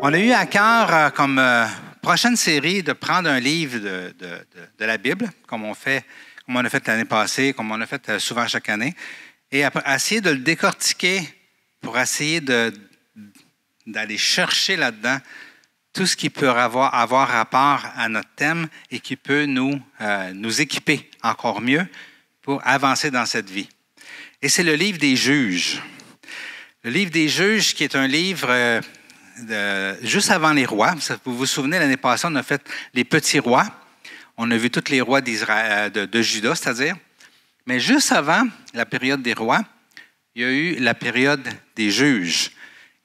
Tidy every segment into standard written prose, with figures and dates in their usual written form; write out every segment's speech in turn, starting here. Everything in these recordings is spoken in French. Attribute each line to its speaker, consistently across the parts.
Speaker 1: On a eu à cœur comme prochaine série de prendre un livre de la Bible, comme on a fait l'année passée, comme on a fait souvent chaque année, et essayer de le décortiquer pour essayer d'aller chercher là-dedans tout ce qui peut avoir rapport à notre thème et qui peut nous équiper encore mieux pour avancer dans cette vie. Et c'est le livre des Juges. Le livre des Juges qui est un livre juste avant les rois. Vous vous souvenez, l'année passée, on a fait les petits rois. On a vu tous les rois d'Israël, de Juda, c'est-à-dire. Mais juste avant la période des rois, il y a eu la période des juges.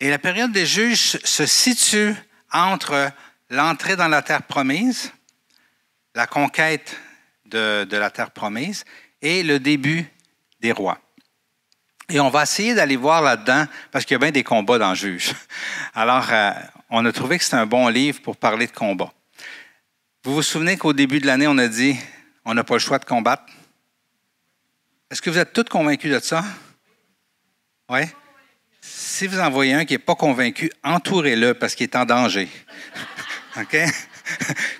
Speaker 1: Et la période des juges se situe entre l'entrée dans la terre promise, la conquête de la terre promise et le début des rois. Et on va essayer d'aller voir là-dedans, parce qu'il y a bien des combats dans Juges. Alors, on a trouvé que c'était un bon livre pour parler de combat. Vous vous souvenez qu'au début de l'année, on a dit on n'a pas le choix de combattre? Est-ce que vous êtes tous convaincus de ça? Oui? Si vous en voyez un qui n'est pas convaincu, entourez-le parce qu'il est en danger. OK?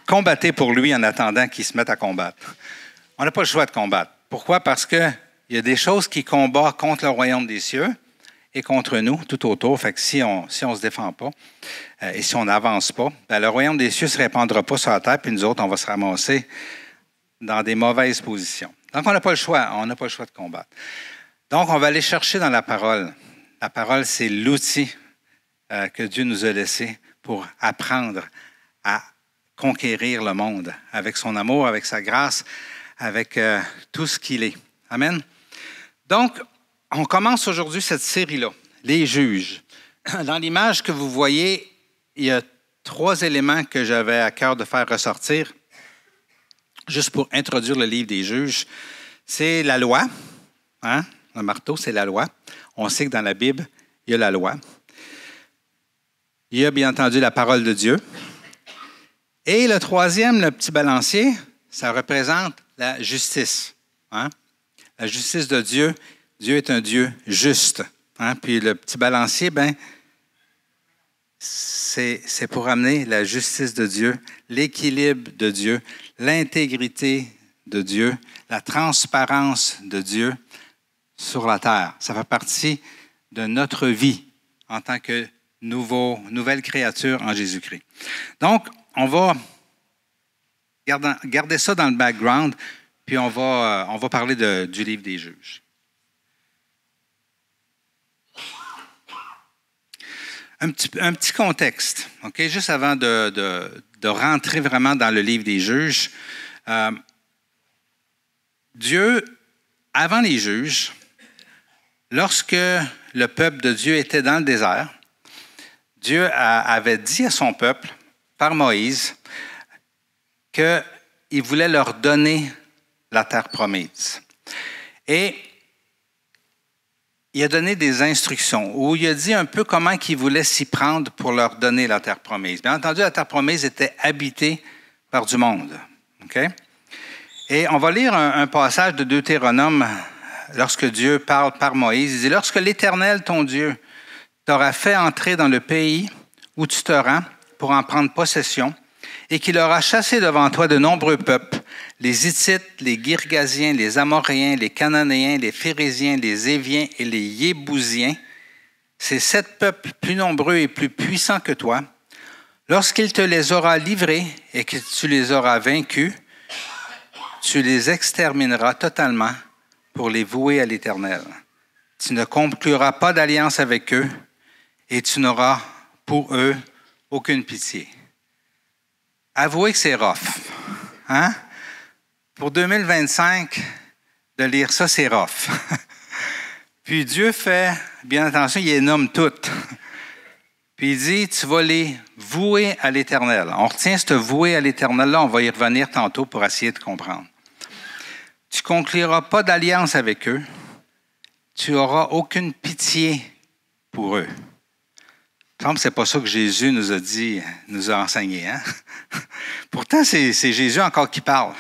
Speaker 1: Combattez pour lui en attendant qu'il se mette à combattre. On n'a pas le choix de combattre. Pourquoi? Parce qu'il y a des choses qui combattent contre le royaume des cieux et contre nous, tout autour. Fait que si on ne se défend pas et si on n'avance pas, bien, le royaume des cieux ne se répandra pas sur la terre, puis nous autres, on va se ramasser dans des mauvaises positions. Donc, on n'a pas le choix. On n'a pas le choix de combattre. Donc, on va aller chercher dans la parole. La parole, c'est l'outil que Dieu nous a laissé pour apprendre à conquérir le monde avec son amour, avec sa grâce, avec tout ce qu'il est. Amen. Donc, on commence aujourd'hui cette série-là, les juges. Dans l'image que vous voyez, il y a 3 éléments que j'avais à cœur de faire ressortir, juste pour introduire le livre des juges. C'est la loi. Hein? Le marteau, c'est la loi. On sait que dans la Bible, il y a la loi. Il y a bien entendu la parole de Dieu. Et le 3e, le petit balancier, ça représente la justice. Hein? La justice de Dieu. Dieu est un Dieu juste. Hein? Puis le petit balancier, c'est pour amener la justice de Dieu, l'équilibre de Dieu, l'intégrité de Dieu, la transparence de Dieu sur la terre. Ça fait partie de notre vie en tant que nouvelle créature en Jésus-Christ. Donc, on va garder ça dans le background, puis on va parler du livre des Juges. Un petit contexte, OK? Juste avant de rentrer vraiment dans le livre des Juges. Dieu, avant les Juges, lorsque le peuple de Dieu était dans le désert, Dieu avait dit à son peuple, par Moïse, qu'il voulait leur donner la terre promise. Et il a donné des instructions où il a dit un peu comment il voulait s'y prendre pour leur donner la terre promise. Bien entendu, la terre promise était habitée par du monde. Okay? Et on va lire un passage de Deutéronome lorsque Dieu parle par Moïse. Il dit « Lorsque l'Éternel, ton Dieu, t'aura fait entrer dans le pays où tu te rends pour en prendre possession, et qu'il aura chassé devant toi de nombreux peuples, les Hittites, les Girgasiens, les Amoréens, les Cananéens, les Phérésiens, les Éviens et les Yébousiens, ces 7 peuples plus nombreux et plus puissants que toi, lorsqu'il te les aura livrés et que tu les auras vaincus, tu les extermineras totalement pour les vouer à l'Éternel. Tu ne concluras pas d'alliance avec eux et tu n'auras pour eux aucune pitié. » Avouez que c'est rough. Hein? Pour 2025, de lire ça, c'est rough. Puis Dieu fait, bien attention, il les nomme toutes. Puis il dit, tu vas les vouer à l'Éternel. On retient ce vouer à l'Éternel-là, on va y revenir tantôt pour essayer de comprendre. Tu ne concluras pas d'alliance avec eux. Tu n'auras aucune pitié pour eux. Il me semble que ce n'est pas ça que Jésus nous a enseigné. Hein? Pourtant, c'est Jésus encore qui parle.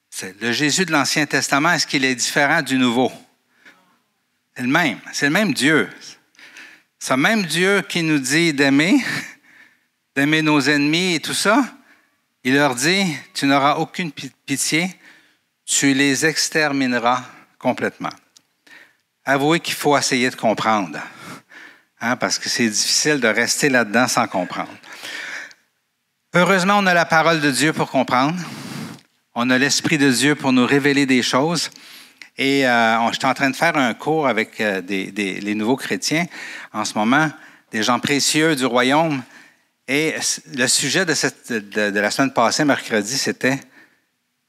Speaker 1: C'est le Jésus de l'Ancien Testament, est-ce qu'il est différent du Nouveau? C'est le même Dieu. Ce même Dieu qui nous dit d'aimer nos ennemis et tout ça, il leur dit, tu n'auras aucune pitié, tu les extermineras complètement. Avouez qu'il faut essayer de comprendre, hein, parce que c'est difficile de rester là-dedans sans comprendre. Heureusement, on a la parole de Dieu pour comprendre. On a l'Esprit de Dieu pour nous révéler des choses. Et je suis en train de faire un cours avec les nouveaux chrétiens en ce moment, des gens précieux du royaume. Et le sujet de la semaine passée, mercredi, c'était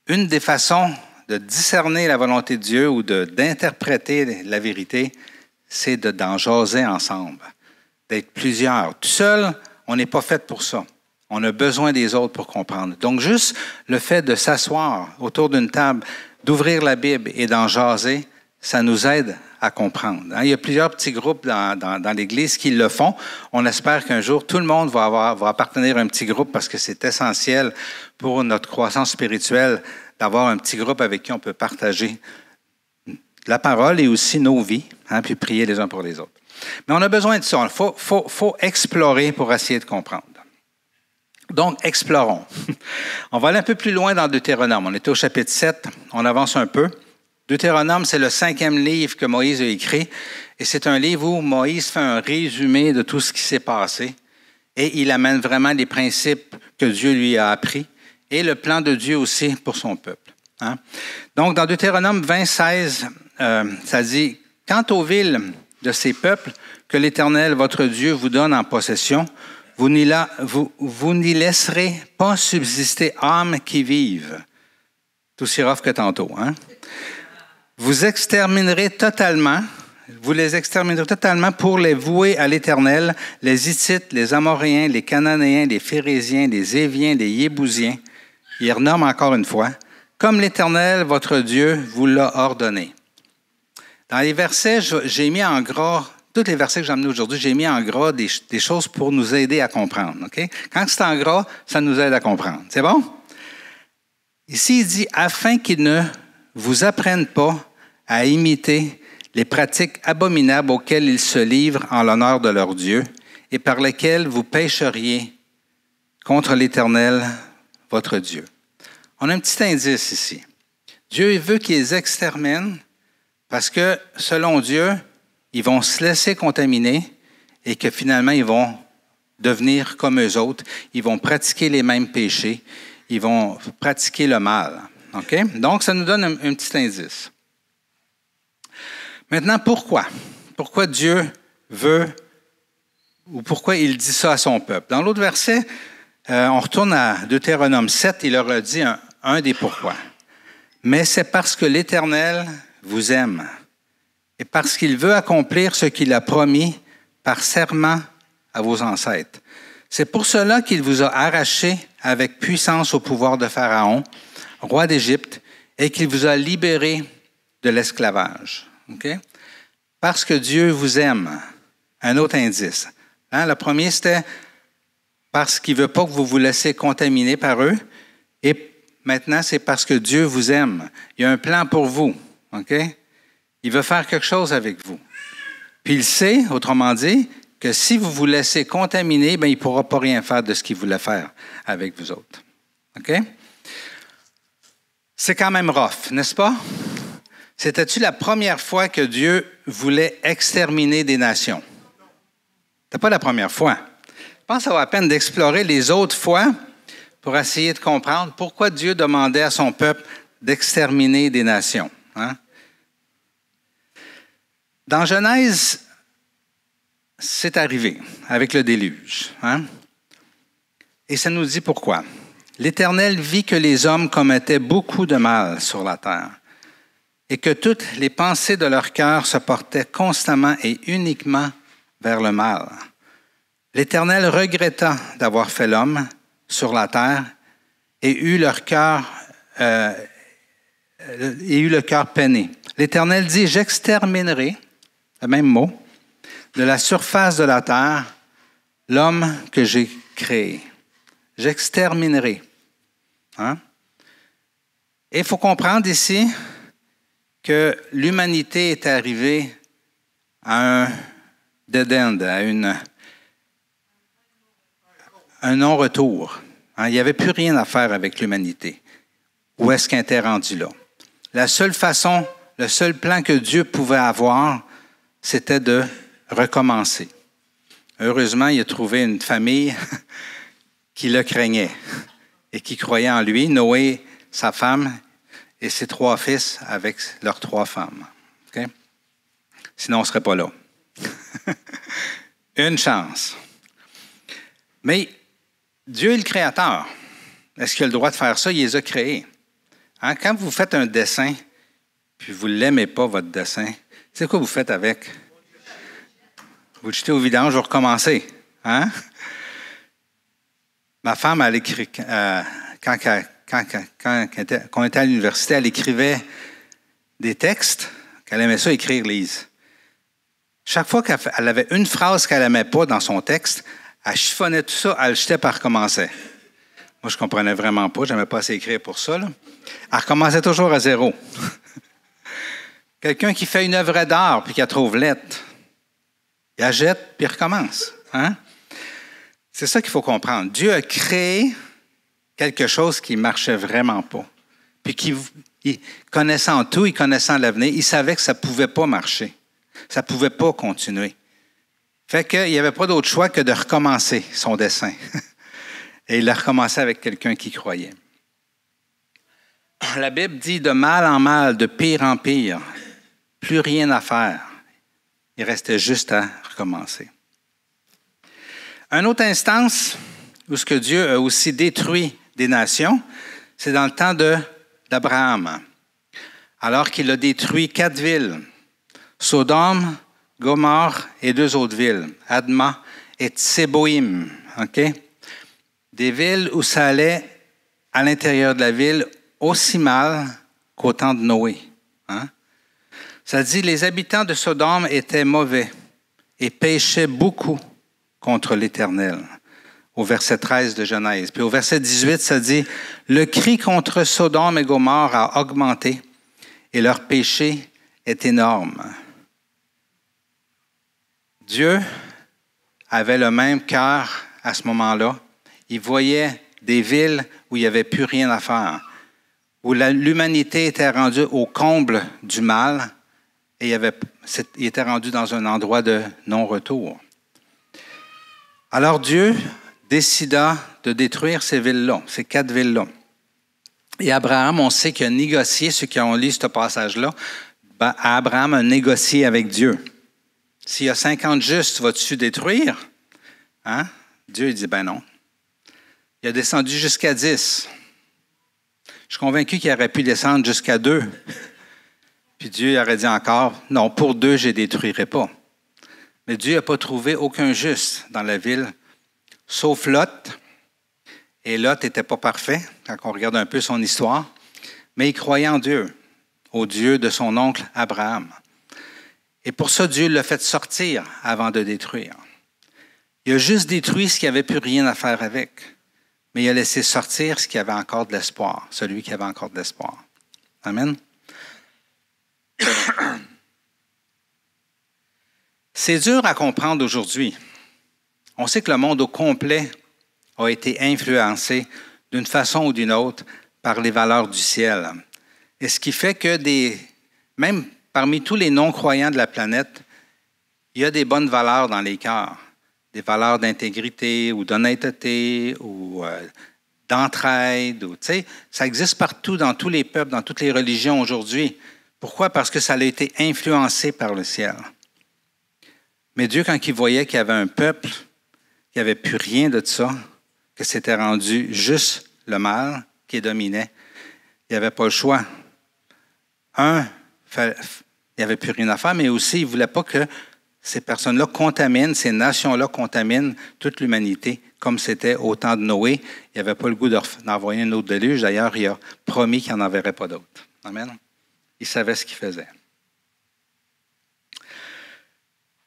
Speaker 1: une des façons de discerner la volonté de Dieu ou d'interpréter la vérité, c'est d'en jaser ensemble, d'être plusieurs. Tout seul, on n'est pas fait pour ça. On a besoin des autres pour comprendre. Donc, juste le fait de s'asseoir autour d'une table, d'ouvrir la Bible et d'en jaser, ça nous aide à comprendre. Il y a plusieurs petits groupes dans l'Église qui le font. On espère qu'un jour, tout le monde va appartenir à un petit groupe parce que c'est essentiel pour notre croissance spirituelle d'avoir un petit groupe avec qui on peut partager la parole et aussi nos vies, hein, puis prier les uns pour les autres. Mais on a besoin de ça. Il faut explorer pour essayer de comprendre. Donc, explorons. On va aller un peu plus loin dans Deutéronome. On était au chapitre 7. On avance un peu. Deutéronome, c'est le 5e livre que Moïse a écrit. Et c'est un livre où Moïse fait un résumé de tout ce qui s'est passé. Et il amène vraiment les principes que Dieu lui a appris et le plan de Dieu aussi pour son peuple. Hein? Donc, dans Deutéronome 20:16, ça dit « Quant aux villes de ces peuples que l'Éternel, votre Dieu, vous donne en possession, vous n'y laisserez pas subsister âme qui vive. » C'est aussi rough que tantôt. Hein? Vous les exterminerez totalement pour les vouer à l'Éternel, les Hittites, les Amoréens, les Cananéens, les Phérésiens, les Éviens, les Yébousiens. Il renomme encore une fois, comme l'Éternel, votre Dieu, vous l'a ordonné. Dans les versets, j'ai mis en gras, tous les versets que j'ai amenés aujourd'hui, j'ai mis en gras des choses pour nous aider à comprendre. Okay? Quand c'est en gras, ça nous aide à comprendre. C'est bon? Ici, il dit, afin qu'ils ne vous apprennent pas à imiter les pratiques abominables auxquelles ils se livrent en l'honneur de leur Dieu et par lesquelles vous pécheriez contre l'Éternel, votre Dieu. On a un petit indice ici. Dieu veut qu'ils les exterminent parce que, selon Dieu, ils vont se laisser contaminer et que finalement, ils vont devenir comme eux autres. Ils vont pratiquer les mêmes péchés. Ils vont pratiquer le mal. Okay? Donc, ça nous donne un petit indice. Maintenant, pourquoi? Pourquoi Dieu veut ou pourquoi il dit ça à son peuple? Dans l'autre verset, on retourne à Deutéronome 7, il leur a dit un des pourquoi. Mais c'est parce que l'Éternel vous aime et parce qu'il veut accomplir ce qu'il a promis par serment à vos ancêtres. C'est pour cela qu'il vous a arraché avec puissance au pouvoir de Pharaon, roi d'Égypte, et qu'il vous a libéré de l'esclavage. Okay? Parce que Dieu vous aime. Un autre indice. Hein? Le premier, c'était parce qu'il ne veut pas que vous vous laissiez contaminer par eux. Et maintenant, c'est parce que Dieu vous aime. Il y a un plan pour vous. Okay? Il veut faire quelque chose avec vous. Puis il sait, autrement dit, que si vous vous laissez contaminer, bien, il ne pourra pas rien faire de ce qu'il voulait faire avec vous autres. OK? C'est quand même rough, n'est-ce pas? C'était-tu la première fois que Dieu voulait exterminer des nations? Ce n'était pas la première fois. Je pense que ça vaut la peine d'explorer les autres fois pour essayer de comprendre pourquoi Dieu demandait à son peuple d'exterminer des nations. Hein? Dans Genèse, c'est arrivé avec le déluge. Hein? Et ça nous dit pourquoi. L'Éternel vit que les hommes commettaient beaucoup de mal sur la terre et que toutes les pensées de leur cœur se portaient constamment et uniquement vers le mal. L'Éternel regretta d'avoir fait l'homme sur la terre et eut le cœur peiné. L'Éternel dit, j'exterminerai, le même mot, de la surface de la terre l'homme que j'ai créé. J'exterminerai. Hein? Et il faut comprendre ici que l'humanité est arrivée à un dead end, à un non-retour. Hein, il n'y avait plus rien à faire avec l'humanité. Où est-ce qu'elle était rendue là? La seule façon, le seul plan que Dieu pouvait avoir, c'était de recommencer. Heureusement, il a trouvé une famille qui le craignait et qui croyait en lui, Noé, sa femme et ses 3 fils avec leurs 3 femmes. Okay? Sinon, on ne serait pas là. Une chance. Mais Dieu est le créateur. Est-ce qu'il a le droit de faire ça? Il les a créés. Hein? Quand vous faites un dessin, puis vous ne l'aimez pas, votre dessin, c'est quoi vous faites avec? Vous le jetez au vidange, vous recommencez. Hein? Ma femme, elle écrit, quand on était à l'université, elle écrivait des textes qu'elle aimait ça écrire, Lise. Chaque fois qu'elle avait une phrase qu'elle n'aimait pas dans son texte, elle chiffonnait tout ça, elle le jetait, puis elle recommençait. Moi, je ne comprenais vraiment pas, je n'aimais pas assez écrire pour ça. Là. Elle recommençait toujours à 0. Quelqu'un qui fait une œuvre d'art puis qui la trouve laide, il la jette puis il recommence. Hein? C'est ça qu'il faut comprendre. Dieu a créé quelque chose qui ne marchait vraiment pas. Puis connaissant tout, il connaissant l'avenir, il savait que ça ne pouvait pas marcher. Ça ne pouvait pas continuer. Fait qu'il n'y avait pas d'autre choix que de recommencer son dessin. Et il a recommencé avec quelqu'un qui croyait. La Bible dit de mal en mal, de pire en pire, plus rien à faire. Il restait juste à recommencer. Une autre instance où ce que Dieu a aussi détruit des nations, c'est dans le temps d'Abraham. Alors qu'il a détruit 4 villes, Sodome, Gomorrhe et 2 autres villes, Adma et Tséboïm. Okay? Des villes où ça allait à l'intérieur de la ville aussi mal qu'au temps de Noé. Hein? Ça dit, les habitants de Sodome étaient mauvais et péchaient beaucoup contre l'Éternel, au verset 13 de Genèse. Puis au verset 18, ça dit, le cri contre Sodome et Gomorrhe a augmenté et leur péché est énorme. Dieu avait le même cœur à ce moment-là. Il voyait des villes où il n'y avait plus rien à faire, où l'humanité était rendue au comble du mal et il était rendu dans un endroit de non-retour. Alors Dieu décida de détruire ces villes-là, ces 4 villes-là. Et Abraham, on sait qu'il a négocié, ceux qui ont lu ce passage-là, Abraham a négocié avec Dieu. S'il y a 50 justes, vas-tu détruire? Hein? Dieu il dit, ben non. Il a descendu jusqu'à 10. Je suis convaincu qu'il aurait pu descendre jusqu'à 2. Puis Dieu aurait dit encore, non, pour 2, je ne détruirai pas. Mais Dieu n'a pas trouvé aucun juste dans la ville, sauf Lot. Et Lot n'était pas parfait, quand on regarde un peu son histoire, mais il croyait en Dieu, au Dieu de son oncle Abraham. Et pour ça, Dieu l'a fait sortir avant de détruire. Il a juste détruit ce qui n'avait plus rien à faire avec, mais il a laissé sortir ce qui avait encore de l'espoir, celui qui avait encore de l'espoir. Amen. C'est dur à comprendre aujourd'hui. On sait que le monde au complet a été influencé d'une façon ou d'une autre par les valeurs du ciel. Et ce qui fait que même parmi tous les non-croyants de la planète, il y a des bonnes valeurs dans les cœurs, des valeurs d'intégrité ou d'honnêteté ou d'entraide. Ça existe partout, dans tous les peuples, dans toutes les religions aujourd'hui. Pourquoi? Parce que ça a été influencé par le ciel. Mais Dieu, quand il voyait qu'il y avait un peuple qui n'avait plus rien de ça, que c'était rendu juste le mal qui dominait, il n'y avait pas le choix. Il n'y avait plus rien à faire, mais aussi, il ne voulait pas que ces personnes-là contaminent, ces nations-là contaminent toute l'humanité, comme c'était au temps de Noé. Il n'avait pas le goût d'envoyer un autre déluge. D'ailleurs, il a promis qu'il n'y en enverrait pas d'autres. Amen. Il savait ce qu'il faisait.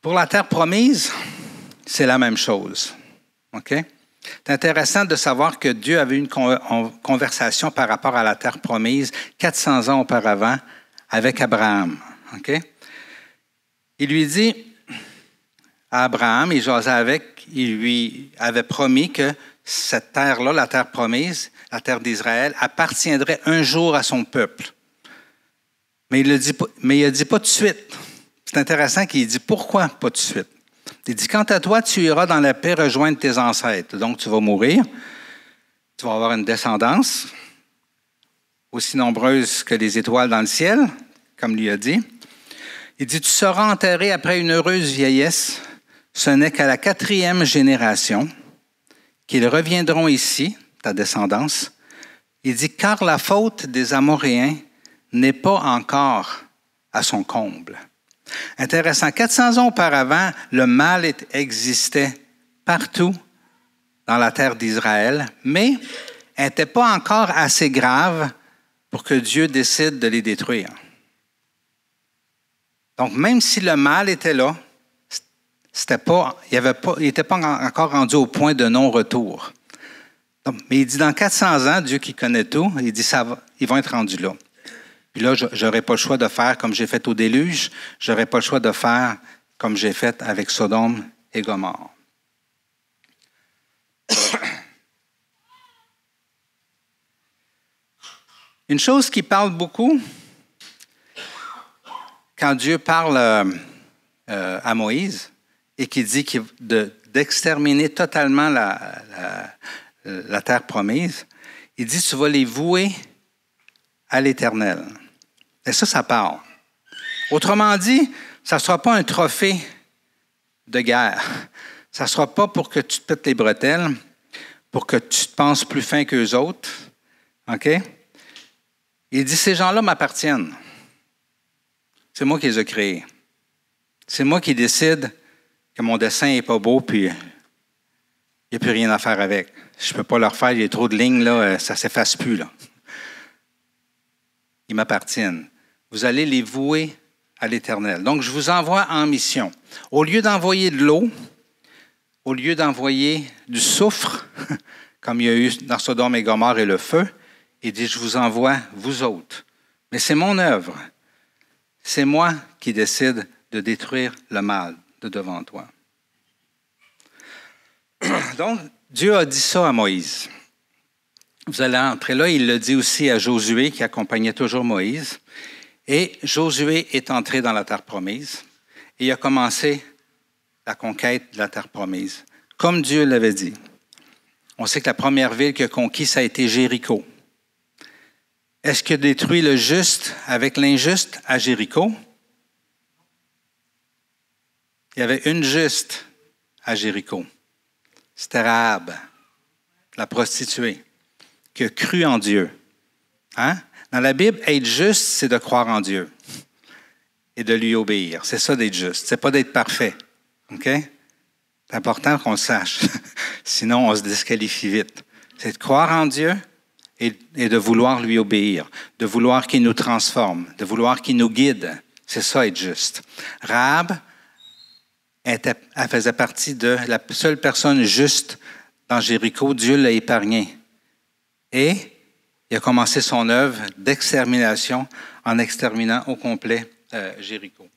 Speaker 1: Pour la terre promise, c'est la même chose. OK? C'est intéressant de savoir que Dieu avait eu une conversation par rapport à la terre promise 400 ans auparavant avec Abraham. OK? Il lui dit, à Abraham, il jasait avec, il lui avait promis que cette terre-là, la terre promise, la terre d'Israël, appartiendrait un jour à son peuple. Mais il ne dit pas tout de suite. C'est intéressant qu'il dit pourquoi pas tout de suite. Il dit, quant à toi, tu iras dans la paix rejoindre tes ancêtres. Donc, tu vas mourir, tu vas avoir une descendance aussi nombreuse que les étoiles dans le ciel, comme lui a dit. Il dit, tu seras enterré après une heureuse vieillesse. Ce n'est qu'à la 4e génération qu'ils reviendront ici, ta descendance. Il dit, car la faute des Amoréens n'est pas encore à son comble. Intéressant, 400 ans auparavant, le mal existait partout dans la terre d'Israël, mais n'était pas encore assez grave pour que Dieu décide de les détruire. Donc, même si le mal était là, il n'était pas encore rendu au point de non-retour. Donc, mais il dit, dans 400 ans, Dieu qui connaît tout, il dit, ils vont être rendus là. Puis là, je n'aurai pas le choix de faire comme j'ai fait au déluge, je n'aurai pas le choix de faire comme j'ai fait avec Sodome et Gomorrhe. Une chose qui parle beaucoup, quand Dieu parle à Moïse et qui dit d'exterminer totalement la terre promise, il dit, tu vas les vouer à l'Éternel. Et ça parle. Autrement dit, ça ne sera pas un trophée de guerre. Ça ne sera pas pour que tu te pètes les bretelles, pour que tu te penses plus fin qu'eux autres. OK? Il dit, ces gens-là m'appartiennent. C'est moi qui les ai créés. C'est moi qui décide que mon dessin n'est pas beau, puis il n'y a plus rien à faire avec. Je ne peux pas leur faire, il y a trop de lignes, là, ça ne s'efface plus. Là. Ils m'appartiennent. Vous allez les vouer à l'Éternel. Donc, je vous envoie en mission. Au lieu d'envoyer de l'eau, au lieu d'envoyer du soufre, comme il y a eu dans Sodome et Gomorrhe et le feu, il dit, je vous envoie, vous autres. Mais c'est mon œuvre. C'est moi qui décide de détruire le mal de devant toi. Donc, Dieu a dit ça à Moïse. Vous allez entrer là, il le dit aussi à Josué, qui accompagnait toujours Moïse. Et Josué est entré dans la terre promise et il a commencé la conquête de la terre promise, comme Dieu l'avait dit. On sait que la première ville qu'il a conquise, ça a été Jéricho. Est-ce qu'il a détruit le juste avec l'injuste à Jéricho? Il y avait une juste à Jéricho. C'était Rahab, la prostituée, qui a cru en Dieu. Hein? Dans la Bible, être juste, c'est de croire en Dieu et de lui obéir. C'est ça d'être juste. C'est pas d'être parfait. OK? C'est important qu'on le sache. Sinon, on se disqualifie vite. C'est de croire en Dieu et de vouloir lui obéir, de vouloir qu'il nous transforme, de vouloir qu'il nous guide. C'est ça, être juste. Rahab, elle faisait partie de la seule personne juste dans Jéricho. Dieu l'a épargnée. Et il a commencé son œuvre d'extermination en exterminant au complet Jéricho.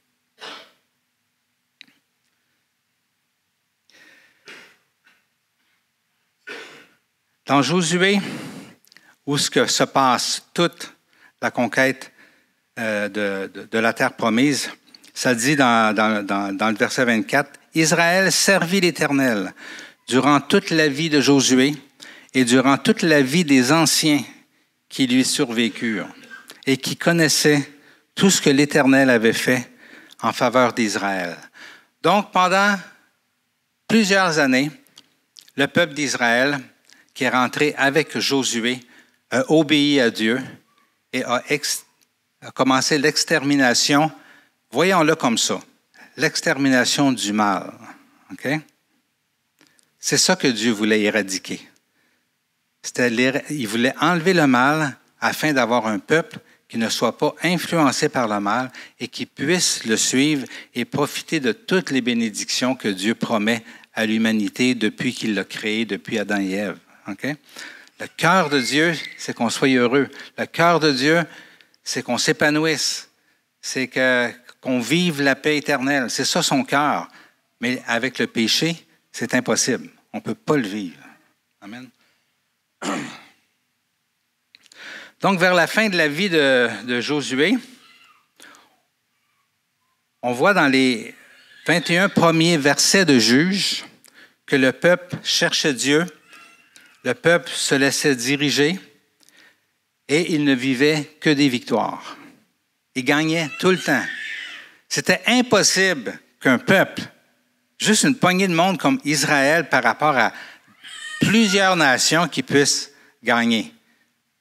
Speaker 1: Dans Josué, où se passe toute la conquête de la terre promise, ça dit dans le verset 24, « Israël servit l'Éternel durant toute la vie de Josué et durant toute la vie des anciens qui lui survécurent et qui connaissaient tout ce que l'Éternel avait fait en faveur d'Israël. » Donc, pendant plusieurs années, le peuple d'Israël, qui est rentré avec Josué, a obéi à Dieu et a commencé l'extermination, voyons-le comme ça, l'extermination du mal. Okay? C'est ça que Dieu voulait éradiquer. Il voulait enlever le mal afin d'avoir un peuple qui ne soit pas influencé par le mal et qui puisse le suivre et profiter de toutes les bénédictions que Dieu promet à l'humanité depuis qu'il l'a créée, depuis Adam et Ève. Okay? Le cœur de Dieu, c'est qu'on soit heureux. Le cœur de Dieu, c'est qu'on s'épanouisse. C'est qu'on vive la paix éternelle. C'est ça son cœur. Mais avec le péché, c'est impossible. On ne peut pas le vivre. Amen. Donc, vers la fin de la vie de Josué, on voit dans les 21 premiers versets de Juges que le peuple cherchait Dieu, le peuple se laissait diriger et il ne vivait que des victoires. Il gagnait tout le temps. C'était impossible qu'un peuple, juste une poignée de monde comme Israël par rapport à plusieurs nations qui puissent gagner.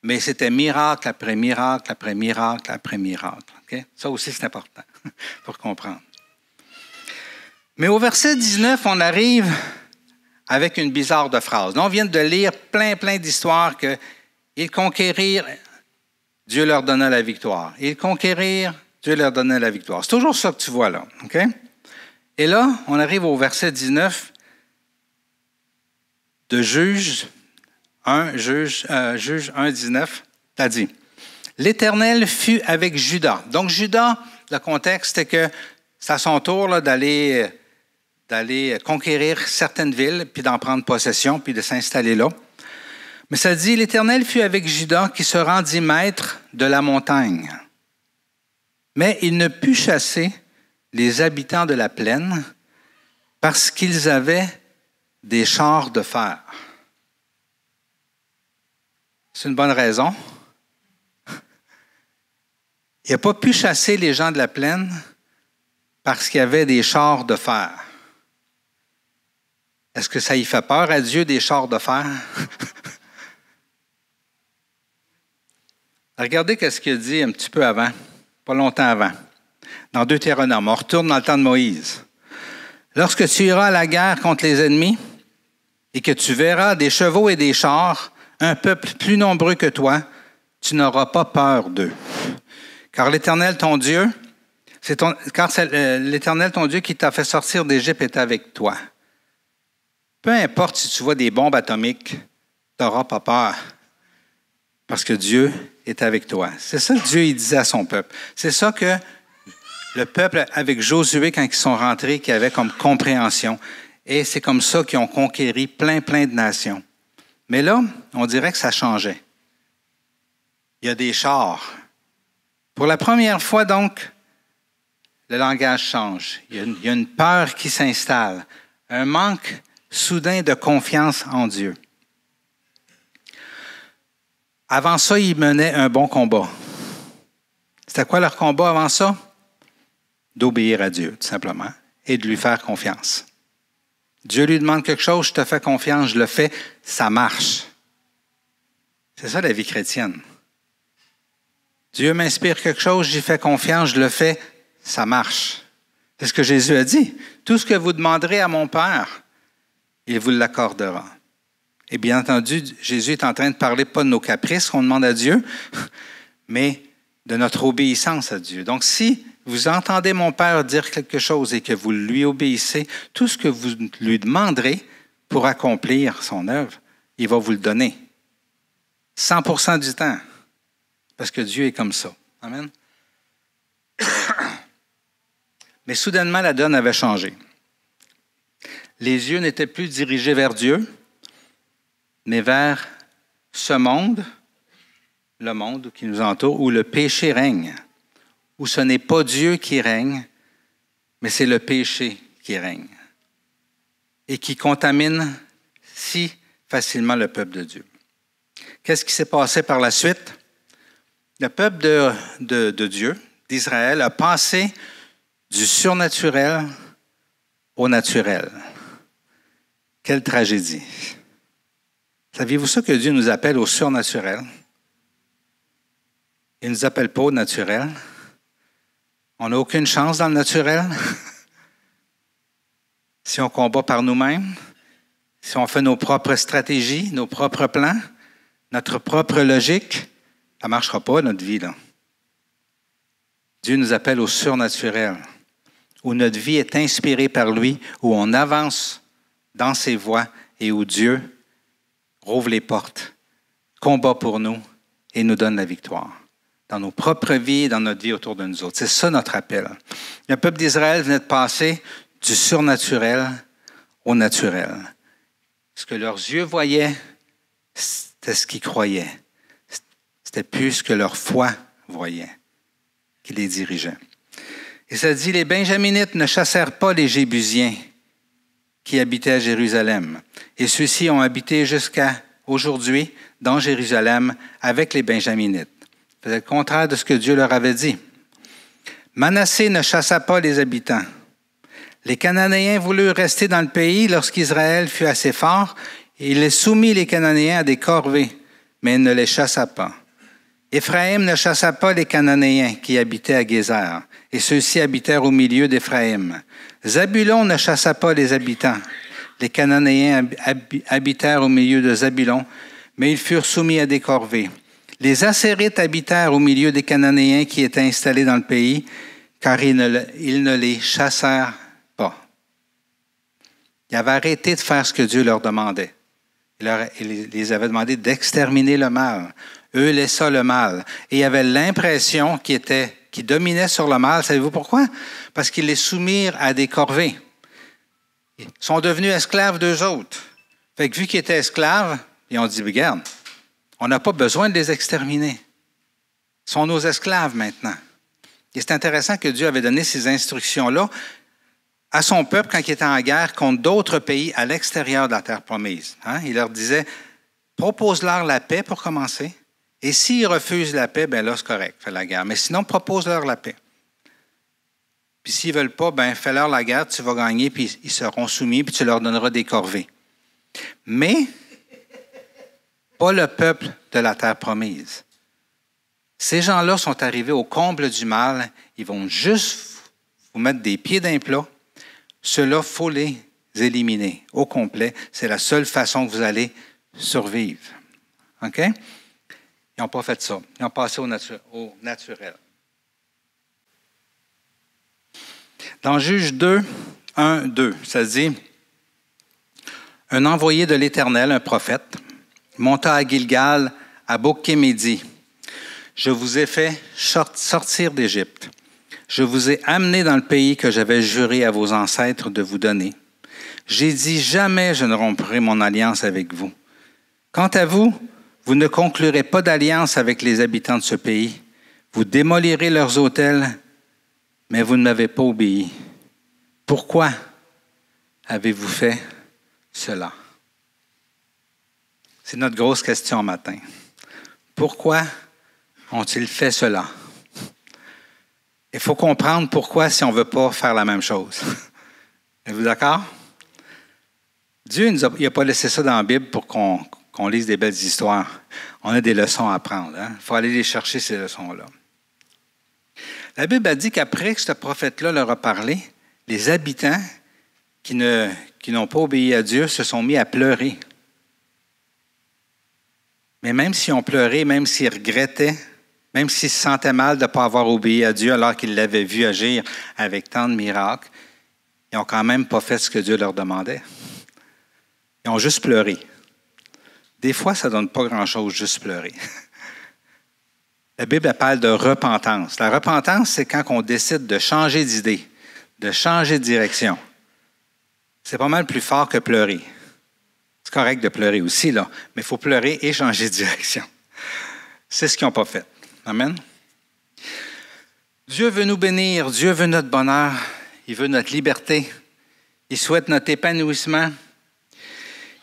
Speaker 1: Mais c'était miracle après miracle, après miracle, après miracle. Okay? Ça aussi, c'est important pour comprendre. Mais au verset 19, on arrive avec une bizarre de phrase. Là, on vient de lire plein d'histoires qu'ils conquérirent, Dieu leur donna la victoire. Ils conquérirent, Dieu leur donna la victoire. C'est toujours ça que tu vois là. Okay? Et là, on arrive au verset 19 de Juges 1, Juge 1, 19, t'as dit, « L'Éternel fut avec Juda. » Donc, Juda, le contexte, c'est que c'est à son tour là, d'aller conquérir certaines villes, puis d'en prendre possession, puis de s'installer là. Mais ça dit, « L'Éternel fut avec Juda qui se rendit maître de la montagne. Mais il ne put chasser les habitants de la plaine parce qu'ils avaient des chars de fer. » C'est une bonne raison. Il n'a pas pu chasser les gens de la plaine parce qu'il y avait des chars de fer. Est-ce que ça y fait peur à Dieu, des chars de fer? Regardez ce qu'il a dit un petit peu avant, pas longtemps avant, dans Deutéronome. On retourne dans le temps de Moïse. « Lorsque tu iras à la guerre contre les ennemis et que tu verras des chevaux et des chars, un peuple plus nombreux que toi, tu n'auras pas peur d'eux. Car l'Éternel ton Dieu, l'Éternel ton Dieu qui t'a fait sortir d'Égypte est avec toi. » Peu importe si tu vois des bombes atomiques, tu n'auras pas peur. Parce que Dieu est avec toi. C'est ça que Dieu il disait à son peuple. C'est ça que le peuple, avec Josué, quand ils sont rentrés, qui avait comme compréhension. Et c'est comme ça qu'ils ont conquéri plein de nations. Mais là, on dirait que ça changeait. Il y a des chars. Pour la première fois, donc, le langage change. Il y a une peur qui s'installe. Un manque soudain de confiance en Dieu. Avant ça, ils menaient un bon combat. C'était quoi leur combat avant ça? D'obéir à Dieu, tout simplement, et de lui faire confiance. Dieu lui demande quelque chose, je te fais confiance, je le fais, ça marche. C'est ça la vie chrétienne. Dieu m'inspire quelque chose, j'y fais confiance, je le fais, ça marche. C'est ce que Jésus a dit. Tout ce que vous demanderez à mon Père, il vous l'accordera. Et bien entendu, Jésus est en train de parler pas de nos caprices qu'on demande à Dieu, mais de notre obéissance à Dieu. Donc, si vous entendez mon Père dire quelque chose et que vous lui obéissez, tout ce que vous lui demanderez pour accomplir son œuvre, il va vous le donner. 100% du temps. Parce que Dieu est comme ça. Amen. Mais soudainement, la donne avait changé. Les yeux n'étaient plus dirigés vers Dieu, mais vers ce monde, le monde qui nous entoure, où le péché règne, où ce n'est pas Dieu qui règne, mais c'est le péché qui règne et qui contamine si facilement le peuple de Dieu. Qu'est-ce qui s'est passé par la suite? Le peuple de Dieu, d'Israël, a passé du surnaturel au naturel. Quelle tragédie! Saviez-vous ça que Dieu nous appelle au surnaturel? Il ne nous appelle pas au naturel. On n'a aucune chance dans le naturel. Si on combat par nous-mêmes, si on fait nos propres stratégies, nos propres plans, notre propre logique, ça ne marchera pas notre vie, là. Dieu nous appelle au surnaturel, où notre vie est inspirée par lui, où on avance dans ses voies et où Dieu rouvre les portes, combat pour nous et nous donne la victoire. Dans nos propres vies et dans notre vie autour de nous autres. C'est ça notre appel. Le peuple d'Israël venait de passer du surnaturel au naturel. Ce que leurs yeux voyaient, c'était ce qu'ils croyaient. C'était plus ce que leur foi voyait qui les dirigeait. Et ça dit, les Benjaminites ne chassèrent pas les Jébusiens qui habitaient à Jérusalem. Et ceux-ci ont habité jusqu'à aujourd'hui dans Jérusalem avec les Benjaminites. C'est le contraire de ce que Dieu leur avait dit. Manassé ne chassa pas les habitants. Les Cananéens voulurent rester dans le pays lorsqu'Israël fut assez fort, et il soumit les Cananéens à des corvées, mais il ne les chassa pas. Éphraïm ne chassa pas les Cananéens qui habitaient à Gézer, et ceux-ci habitèrent au milieu d'Éphraïm. Zabulon ne chassa pas les habitants. Les Cananéens habitèrent au milieu de Zabulon, mais ils furent soumis à des corvées. Les Assérites habitèrent au milieu des Cananéens qui étaient installés dans le pays, car ils ne les chassèrent pas. Ils avaient arrêté de faire ce que Dieu leur demandait. Il les avait demandé d'exterminer le mal. Eux laissaient le mal. Et il y avait l'impression qui dominait sur le mal. Savez-vous pourquoi? Parce qu'ils les soumirent à des corvées. Ils sont devenus esclaves d'eux autres. Fait que vu qu'ils étaient esclaves, ils ont dit, regarde, on n'a pas besoin de les exterminer. Ils sont nos esclaves maintenant. Et c'est intéressant que Dieu avait donné ces instructions-là à son peuple quand il était en guerre contre d'autres pays à l'extérieur de la terre promise. Il leur disait, propose-leur la paix pour commencer. Et s'ils refusent la paix, bien là, c'est correct, fais la guerre. Mais sinon, propose-leur la paix. Puis s'ils ne veulent pas, bien fais-leur la guerre, tu vas gagner, puis ils seront soumis, puis tu leur donneras des corvées. Mais pas le peuple de la terre promise. Ces gens-là sont arrivés au comble du mal. Ils vont juste vous mettre des pieds d'un plat. Ceux-là, il faut les éliminer au complet. C'est la seule façon que vous allez survivre. OK? Ils n'ont pas fait ça. Ils ont passé au naturel. Dans Juge 2, 1, 2, ça dit « Un envoyé de l'Éternel, un prophète, monta à Gilgal, à Bokh-Kémédi. Je vous ai fait sortir d'Égypte. Je vous ai amené dans le pays que j'avais juré à vos ancêtres de vous donner. J'ai dit, jamais je ne romprai mon alliance avec vous. Quant à vous, vous ne conclurez pas d'alliance avec les habitants de ce pays. Vous démolirez leurs autels, mais vous ne m'avez pas obéi. Pourquoi avez-vous fait cela? » C'est notre grosse question matin. Pourquoi ont-ils fait cela? Il faut comprendre pourquoi si on ne veut pas faire la même chose. Êtes-vous d'accord? Dieu n'a pas laissé ça dans la Bible pour qu'on lise des belles histoires. On a des leçons à apprendre. Il faut aller les chercher, ces leçons-là. La Bible a dit qu'après que ce prophète-là leur a parlé, les habitants qui n'ont pas obéi à Dieu se sont mis à pleurer. Mais même s'ils ont pleuré, même s'ils regrettaient, même s'ils se sentaient mal de ne pas avoir obéi à Dieu alors qu'ils l'avaient vu agir avec tant de miracles, ils n'ont quand même pas fait ce que Dieu leur demandait. Ils ont juste pleuré. Des fois, ça ne donne pas grand-chose, juste pleurer. La Bible parle de repentance. La repentance, c'est quand on décide de changer d'idée, de changer de direction. C'est pas mal plus fort que pleurer. C'est correct de pleurer aussi, là, mais il faut pleurer et changer de direction. C'est ce qu'ils n'ont pas fait. Amen. Dieu veut nous bénir, Dieu veut notre bonheur, il veut notre liberté, il souhaite notre épanouissement,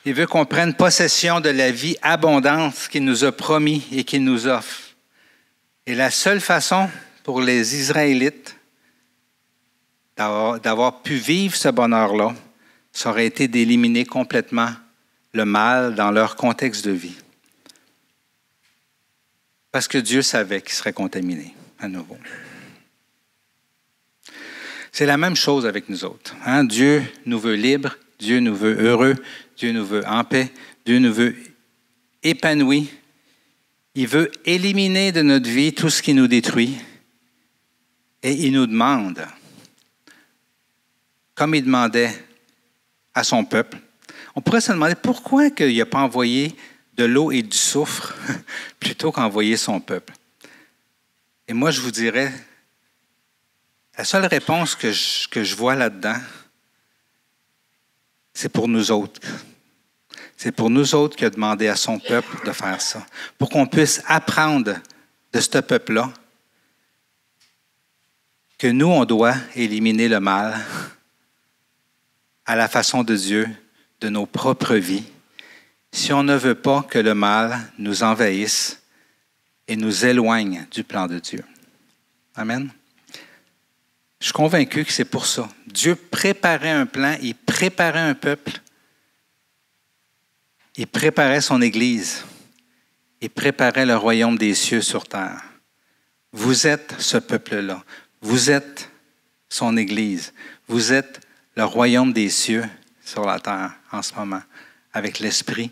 Speaker 1: il veut qu'on prenne possession de la vie abondante qu'il nous a promis et qu'il nous offre. Et la seule façon pour les Israélites d'avoir pu vivre ce bonheur-là, ça aurait été d'éliminer complètement le mal dans leur contexte de vie. Parce que Dieu savait qu'ils seraient contaminés à nouveau. C'est la même chose avec nous autres. Dieu nous veut libres, Dieu nous veut heureux, Dieu nous veut en paix, Dieu nous veut épanouis. Il veut éliminer de notre vie tout ce qui nous détruit. Et il nous demande, comme il demandait à son peuple, on pourrait se demander pourquoi il n'a pas envoyé de l'eau et du soufre plutôt qu'envoyer son peuple. Et moi, je vous dirais, la seule réponse que je vois là-dedans, c'est pour nous autres. C'est pour nous autres qu'il a demandé à son peuple de faire ça, pour qu'on puisse apprendre de ce peuple-là que nous, on doit éliminer le mal à la façon de Dieu, de nos propres vies, si on ne veut pas que le mal nous envahisse et nous éloigne du plan de Dieu. Amen. Je suis convaincu que c'est pour ça. Dieu préparait un plan, il préparait un peuple, il préparait son Église, il préparait le royaume des cieux sur terre. Vous êtes ce peuple-là. Vous êtes son Église. Vous êtes le royaume des cieux sur la terre en ce moment, avec l'Esprit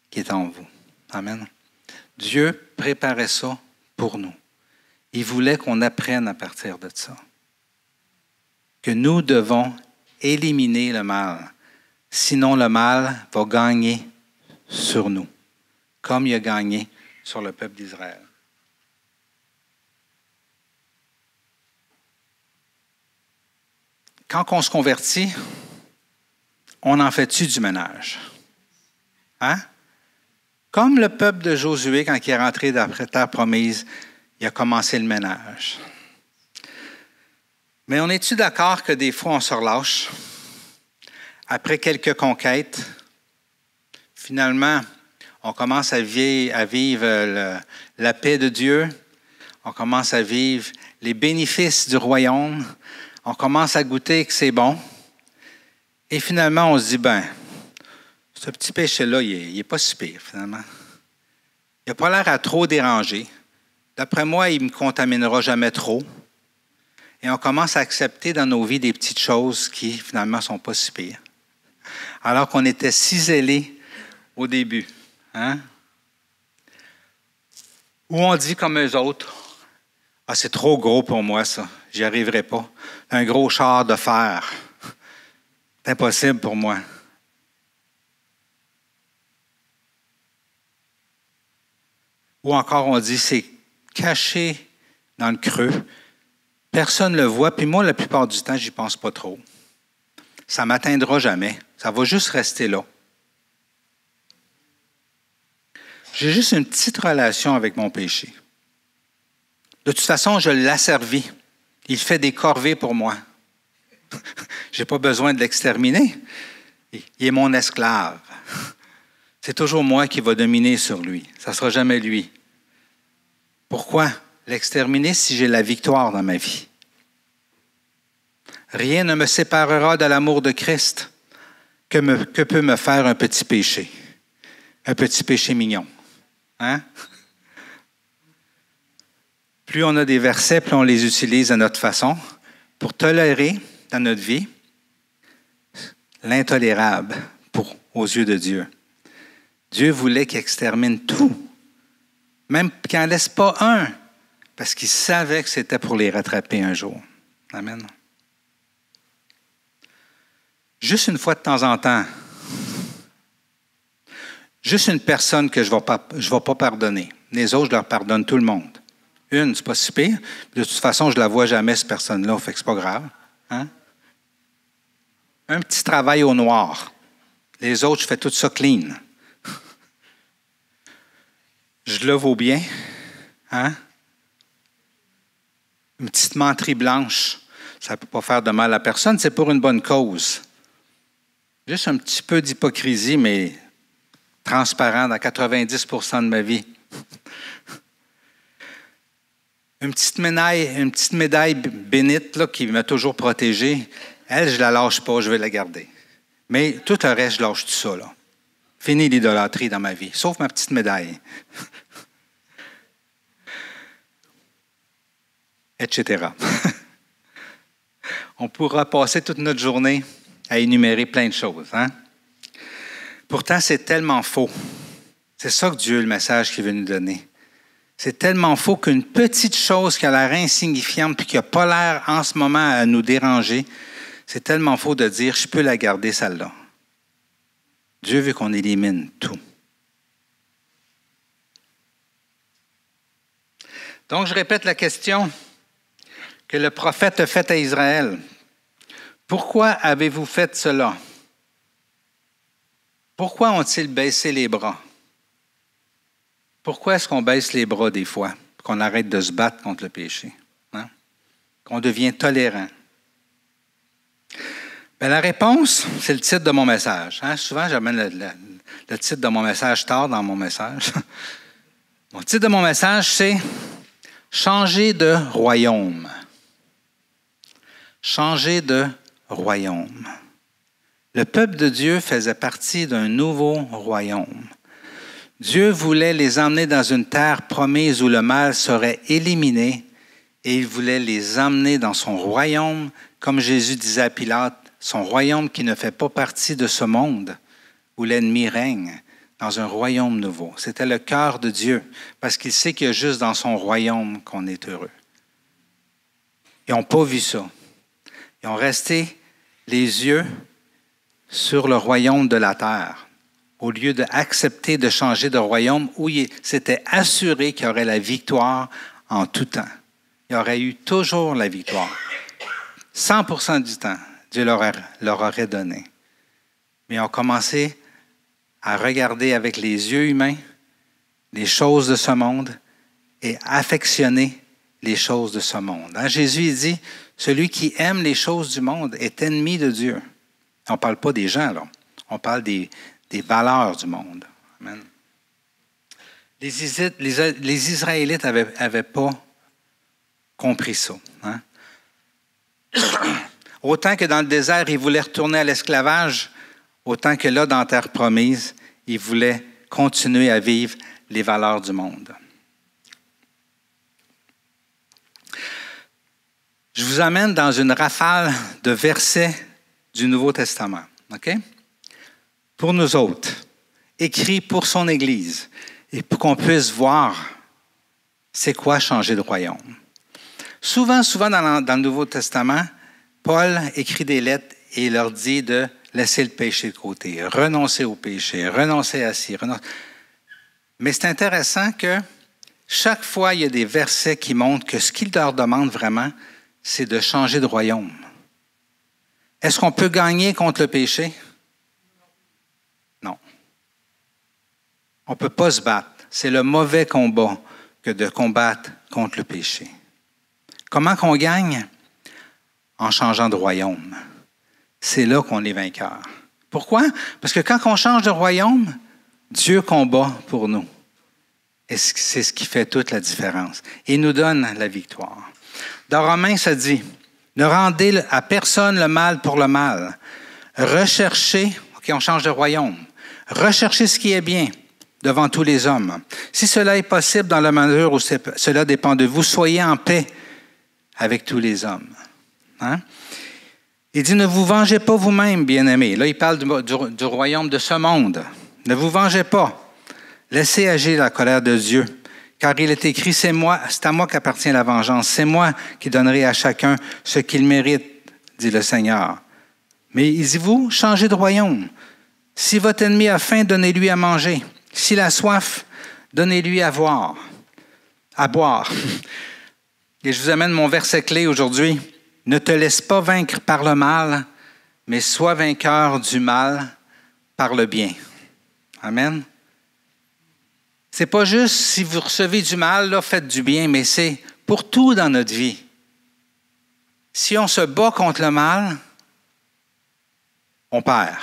Speaker 1: qui est en vous. Amen. Dieu préparait ça pour nous. Il voulait qu'on apprenne à partir de ça. Que nous devons éliminer le mal. Sinon, le mal va gagner sur nous, comme il a gagné sur le peuple d'Israël. Quand on se convertit, on en fait-tu du ménage? Hein? Comme le peuple de Josué, quand il est rentré dans la terre promise, il a commencé le ménage. Mais on est-tu d'accord que des fois, on se relâche? Après quelques conquêtes, finalement, on commence à vivre la paix de Dieu. On commence à vivre les bénéfices du royaume. On commence à goûter que c'est bon. Et finalement, on se dit, ce petit péché-là, il n'est pas si pire, finalement. Il n'a pas l'air à trop déranger. D'après moi, il ne me contaminera jamais trop. Et on commence à accepter dans nos vies des petites choses qui, finalement, ne sont pas si pires. Alors qu'on était si zélés au début. Hein? Ou on dit comme eux autres, « Ah, c'est trop gros pour moi, ça. J'y arriverai pas. Un gros char de fer. C'est impossible pour moi. » Ou encore, on dit, c'est caché dans le creux. Personne ne le voit, puis moi, la plupart du temps, j'y pense pas trop. Ça ne m'atteindra jamais. Ça va juste rester là. J'ai juste une petite relation avec mon péché. De toute façon, je l'ai asservi. Il fait des corvées pour moi. Je n'ai pas besoin de l'exterminer. Il est mon esclave. C'est toujours moi qui va dominer sur lui. Ça ne sera jamais lui. Pourquoi l'exterminer si j'ai la victoire dans ma vie? Rien ne me séparera de l'amour de Christ. Que peut me faire un petit péché? Un petit péché mignon. Hein? Plus on a des versets, plus on les utilise à notre façon pour tolérer dans notre vie l'intolérable aux yeux de Dieu. Dieu voulait qu'il extermine tout, même qu'il n'en laisse pas un, parce qu'il savait que c'était pour les rattraper un jour. Amen. Juste une fois de temps en temps, juste une personne que je ne vais pas pardonner. Les autres, je leur pardonne tout le monde. Une, c'est pas si pire. De toute façon, je ne la vois jamais, cette personne-là, fait que c'est pas grave. Hein? Un petit travail au noir. Les autres, je fais tout ça clean. Je le vaux bien. Hein? Une petite menterie blanche, ça ne peut pas faire de mal à personne, c'est pour une bonne cause. Juste un petit peu d'hypocrisie, mais transparent dans 90% de ma vie. Une petite médaille bénite là, qui m'a toujours protégé, elle, je ne la lâche pas, je vais la garder. Mais tout le reste, je lâche tout ça. Là. Fini l'idolâtrie dans ma vie, sauf ma petite médaille. Etc. On pourra passer toute notre journée à énumérer plein de choses. Hein? Pourtant, c'est tellement faux. C'est ça que Dieu, le message qu'il veut nous donner. C'est tellement faux qu'une petite chose qui a l'air insignifiante et qui n'a pas l'air en ce moment à nous déranger, c'est tellement faux de dire « je peux la garder celle-là ». Dieu veut qu'on élimine tout. Donc, je répète la question que le prophète a faite à Israël. « Pourquoi avez-vous fait cela? Pourquoi ont-ils baissé les bras? Pourquoi est-ce qu'on baisse les bras des fois, qu'on arrête de se battre contre le péché, hein? Qu'on devient tolérant? Bien, la réponse, c'est le titre de mon message. Hein? Souvent, j'amène le titre de mon message tard dans mon message. Mon titre de mon message, c'est « Changer de royaume ». Changer de royaume. Le peuple de Dieu faisait partie d'un nouveau royaume. Dieu voulait les emmener dans une terre promise où le mal serait éliminé et il voulait les emmener dans son royaume, comme Jésus disait à Pilate, son royaume qui ne fait pas partie de ce monde où l'ennemi règne, dans un royaume nouveau. C'était le cœur de Dieu, parce qu'il sait qu'il y a juste dans son royaume qu'on est heureux. Ils n'ont pas vu ça. Ils ont resté les yeux sur le royaume de la terre, au lieu d'accepter de changer de royaume où il s'était assuré qu'il y aurait la victoire en tout temps. Il y aurait eu toujours la victoire. 100% du temps, Dieu leur aurait donné. Mais ils ont commencé à regarder avec les yeux humains les choses de ce monde et affectionner les choses de ce monde. Hein? Jésus il dit, celui qui aime les choses du monde est ennemi de Dieu. On ne parle pas des gens, là. On parle des valeurs du monde. Amen. Les Israélites n'avaient pas compris ça. Hein? Autant que dans le désert, ils voulaient retourner à l'esclavage, autant que là, dans la terre promise, ils voulaient continuer à vivre les valeurs du monde. Je vous amène dans une rafale de versets du Nouveau Testament. OK? Pour nous autres, écrit pour son Église, et pour qu'on puisse voir c'est quoi changer de royaume. Souvent dans le Nouveau Testament, Paul écrit des lettres et il leur dit de laisser le péché de côté, renoncer au péché, renoncer à ci, renoncer. Mais c'est intéressant que chaque fois, il y a des versets qui montrent que ce qu'il leur demande vraiment, c'est de changer de royaume. Est-ce qu'on peut gagner contre le péché? Non. On ne peut pas se battre. C'est le mauvais combat que de combattre contre le péché. Comment qu'on gagne? En changeant de royaume. C'est là qu'on est vainqueur. Pourquoi? Parce que quand on change de royaume, Dieu combat pour nous. Et c'est ce qui fait toute la différence. Il nous donne la victoire. Dans Romains, ça dit, ne rendez à personne le mal pour le mal. Recherchez, OK, on change de royaume. Recherchez ce qui est bien devant tous les hommes. Si cela est possible dans la mesure où cela dépend de vous, soyez en paix avec tous les hommes. Hein? Il dit, ne vous vengez pas vous-même, bien-aimés. Là, il parle du royaume de ce monde. Ne vous vengez pas. Laissez agir la colère de Dieu. Car il est écrit, c'est à moi qu'appartient la vengeance. C'est moi qui donnerai à chacun ce qu'il mérite, dit le Seigneur. Mais il dit, vous, changez de royaume. Si votre ennemi a faim, donnez-lui à manger. S'il a soif, donnez-lui à boire. Et je vous amène mon verset clé aujourd'hui. Ne te laisse pas vaincre par le mal, mais sois vainqueur du mal par le bien. Amen. C'est pas juste si vous recevez du mal, là, faites du bien, mais c'est pour tout dans notre vie. Si on se bat contre le mal, on perd.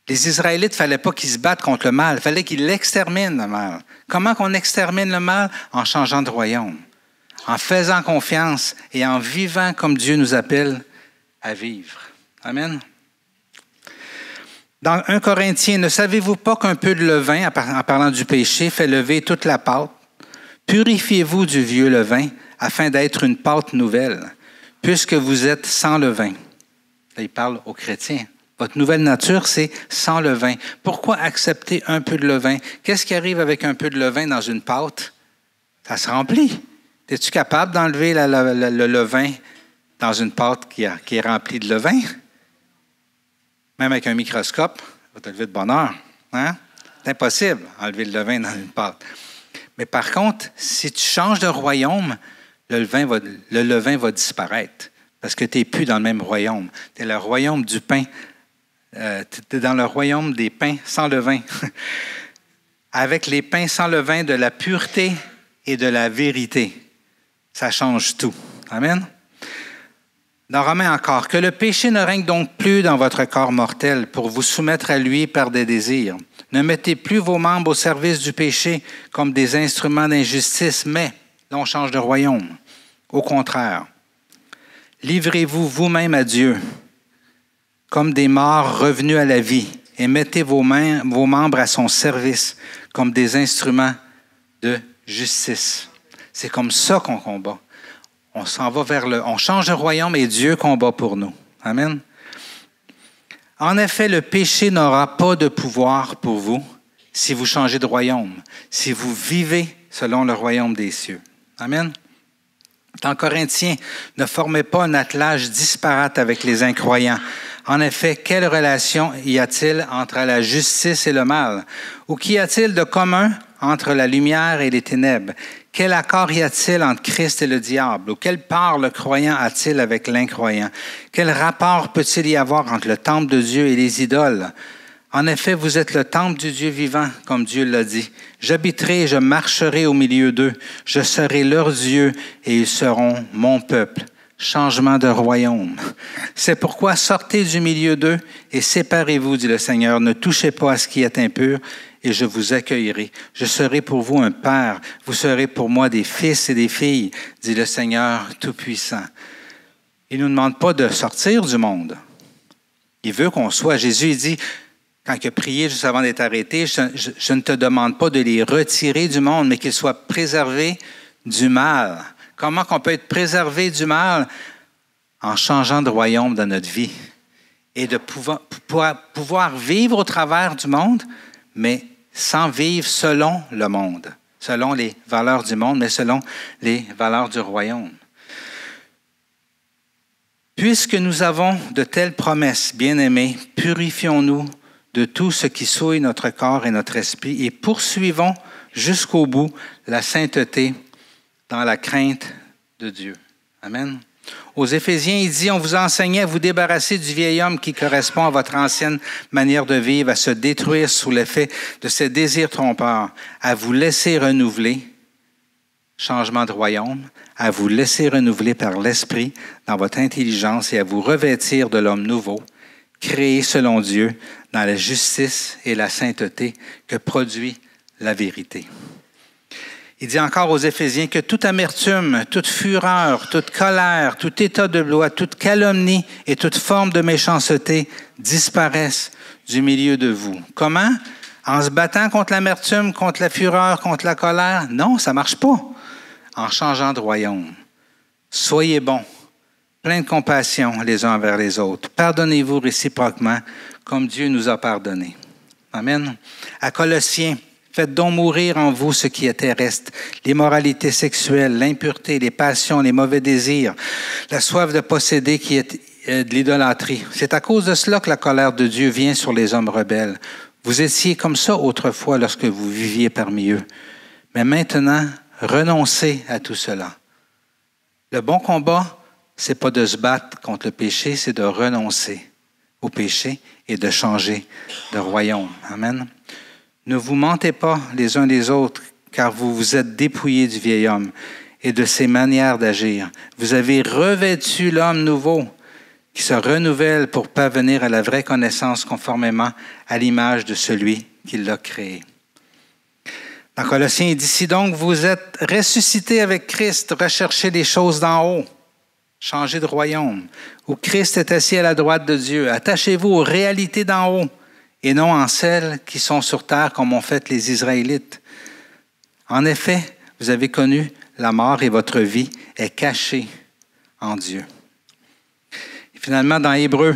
Speaker 1: Les Israélites, il ne fallait pas qu'ils se battent contre le mal, il fallait qu'ils l'exterminent, le mal. Comment qu'on extermine le mal? En changeant de royaume, en faisant confiance et en vivant comme Dieu nous appelle à vivre. Amen. Dans 1 Corinthiens, ne savez-vous pas qu'un peu de levain, en parlant du péché, fait lever toute la pâte? Purifiez-vous du vieux levain afin d'être une pâte nouvelle, puisque vous êtes sans levain. Là, il parle aux chrétiens. Votre nouvelle nature, c'est sans levain. Pourquoi accepter un peu de levain? Qu'est-ce qui arrive avec un peu de levain dans une pâte? Ça se remplit. Es-tu capable d'enlever le levain dans une pâte qui est remplie de levain? Même avec un microscope, ça va te lever de bonne heure. Hein? C'est impossible d'enlever le levain dans une pâte. Mais par contre, si tu changes de royaume, le levain va disparaître parce que tu n'es plus dans le même royaume. Tu es le royaume du pain tu es dans le royaume des pains sans levain. Avec les pains sans levain de la pureté et de la vérité. Ça change tout. Amen. Dans Romains encore, que le péché ne règne donc plus dans votre corps mortel pour vous soumettre à lui par des désirs. Ne mettez plus vos membres au service du péché comme des instruments d'injustice, mais, là on change de royaume. Au contraire, livrez-vous vous-même à Dieu comme des morts revenus à la vie et mettez vos membres à son service comme des instruments de justice. C'est comme ça qu'on combat. On s'en va on change de royaume et Dieu combat pour nous. Amen. En effet, le péché n'aura pas de pouvoir pour vous si vous changez de royaume, si vous vivez selon le royaume des cieux. Amen. Dans Corinthiens, ne formez pas un attelage disparate avec les incroyants. En effet, quelle relation y a-t-il entre la justice et le mal? Ou qu'y a-t-il de commun entre la lumière et les ténèbres? Quel accord y a-t-il entre Christ et le diable? Ou quelle part le croyant a-t-il avec l'incroyant? Quel rapport peut-il y avoir entre le temple de Dieu et les idoles? En effet, vous êtes le temple du Dieu vivant, comme Dieu l'a dit. J'habiterai et je marcherai au milieu d'eux. Je serai leur Dieu et ils seront mon peuple. Changement de royaume. C'est pourquoi sortez du milieu d'eux et séparez-vous, dit le Seigneur. Ne touchez pas à ce qui est impur et je vous accueillerai. Je serai pour vous un père. Vous serez pour moi des fils et des filles, dit le Seigneur Tout-Puissant. Il ne nous demande pas de sortir du monde. Il veut qu'on soit. Jésus dit, quand il a prié juste avant d'être arrêté, je ne te demande pas de les retirer du monde, mais qu'ils soient préservés du mal. Comment qu'on peut être préservé du mal? En changeant de royaume dans notre vie et de pouvoir vivre au travers du monde, mais sans vivre selon le monde, selon les valeurs du monde, mais selon les valeurs du royaume. Puisque nous avons de telles promesses, bien-aimés, purifions-nous de tout ce qui souille notre corps et notre esprit et poursuivons jusqu'au bout la sainteté dans la crainte de Dieu. Amen. Aux Éphésiens, il dit, on vous enseignait à vous débarrasser du vieil homme qui correspond à votre ancienne manière de vivre, à se détruire sous l'effet de ses désirs trompeurs, à vous laisser renouveler, changement de royaume, à vous laisser renouveler par l'Esprit dans votre intelligence et à vous revêtir de l'homme nouveau, créé selon Dieu dans la justice et la sainteté que produit la vérité. Il dit encore aux Éphésiens que toute amertume, toute fureur, toute colère, tout état de loi, toute calomnie et toute forme de méchanceté disparaissent du milieu de vous. Comment? En se battant contre l'amertume, contre la fureur, contre la colère? Non, ça ne marche pas. En changeant de royaume. Soyez bons, pleins de compassion les uns envers les autres. Pardonnez-vous réciproquement comme Dieu nous a pardonné. Amen. À Colossiens, faites donc mourir en vous ce qui est terrestre, l'immoralité sexuelle, l'impureté, les passions, les mauvais désirs, la soif de posséder qui est de l'idolâtrie. C'est à cause de cela que la colère de Dieu vient sur les hommes rebelles. Vous étiez comme ça autrefois lorsque vous viviez parmi eux. Mais maintenant, renoncez à tout cela. Le bon combat, ce n'est pas de se battre contre le péché, c'est de renoncer au péché et de changer de royaume. Amen. Ne vous mentez pas les uns les autres, car vous vous êtes dépouillés du vieil homme et de ses manières d'agir. Vous avez revêtu l'homme nouveau qui se renouvelle pour parvenir à la vraie connaissance conformément à l'image de celui qui l'a créé. Dans Colossiens, il dit, si donc vous êtes ressuscités avec Christ, recherchez les choses d'en haut, changez de royaume, où Christ est assis à la droite de Dieu. Attachez-vous aux réalités d'en haut, et non en celles qui sont sur terre comme ont fait les Israélites. En effet, vous avez connu la mort et votre vie est cachée en Dieu. Et finalement, dans Hébreux,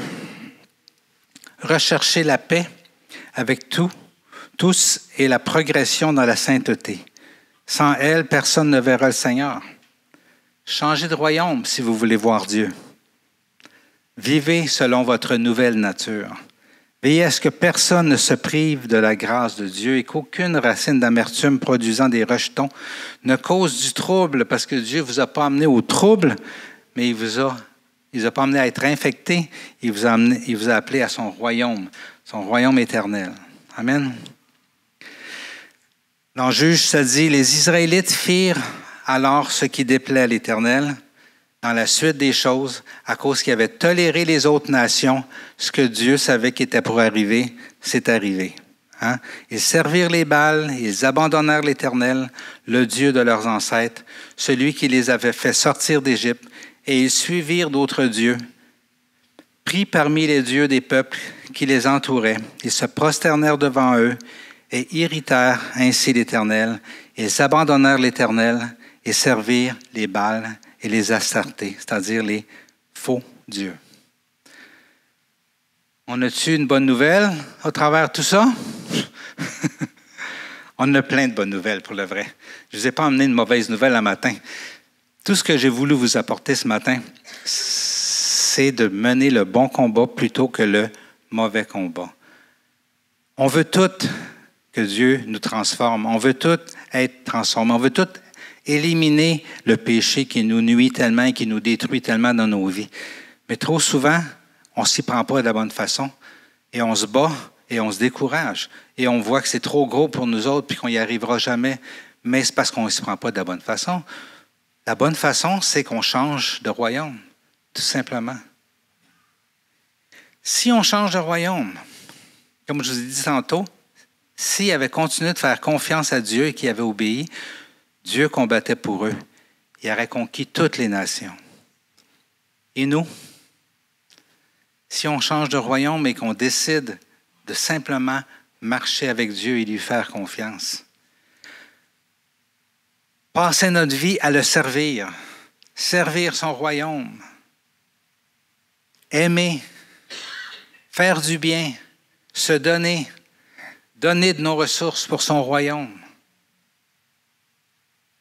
Speaker 1: recherchez la paix avec tous et la progression dans la sainteté. Sans elle, personne ne verra le Seigneur. Changez de royaume si vous voulez voir Dieu. Vivez selon votre nouvelle nature. Veillez à ce que personne ne se prive de la grâce de Dieu et qu'aucune racine d'amertume produisant des rejetons ne cause du trouble, parce que Dieu ne vous a pas amené au trouble, mais il Il ne vous a pas amené à être infecté, il vous a appelé à son royaume éternel. Amen. Dans Juge, ça dit, les Israélites firent alors ce qui déplaît à l'Éternel dans la suite des choses, à cause qu'ils avaient toléré les autres nations, ce que Dieu savait qui était pour arriver, c'est arrivé. Hein? Ils servirent les Baals, ils abandonnèrent l'Éternel, le Dieu de leurs ancêtres, celui qui les avait fait sortir d'Égypte, et ils suivirent d'autres dieux, pris parmi les dieux des peuples qui les entouraient. Ils se prosternèrent devant eux et irritèrent ainsi l'Éternel. Ils abandonnèrent l'Éternel et servirent les Baals et les Astartés, c'est-à-dire les faux dieux. On a-tu une bonne nouvelle au travers de tout ça? On a plein de bonnes nouvelles pour le vrai. Je ne vous ai pas amené une mauvaise nouvelle un matin. Tout ce que j'ai voulu vous apporter ce matin, c'est de mener le bon combat plutôt que le mauvais combat. On veut tout que Dieu nous transforme. On veut tout être transformé. On veut tout éliminer le péché qui nous nuit tellement et qui nous détruit tellement dans nos vies. Mais trop souvent, on ne s'y prend pas de la bonne façon et on se bat et on se décourage. Et on voit que c'est trop gros pour nous autres puis qu'on n'y arrivera jamais. Mais c'est parce qu'on ne s'y prend pas de la bonne façon. La bonne façon, c'est qu'on change de royaume, tout simplement. Si on change de royaume, comme je vous ai dit tantôt, s'ils avaient continué de faire confiance à Dieu et qu'ils avaient obéi, Dieu combattait pour eux. Il aurait conquis toutes les nations. Et nous, si on change de royaume et qu'on décide de simplement marcher avec Dieu et lui faire confiance, passer notre vie à le servir, servir son royaume, aimer, faire du bien, se donner, donner de nos ressources pour son royaume,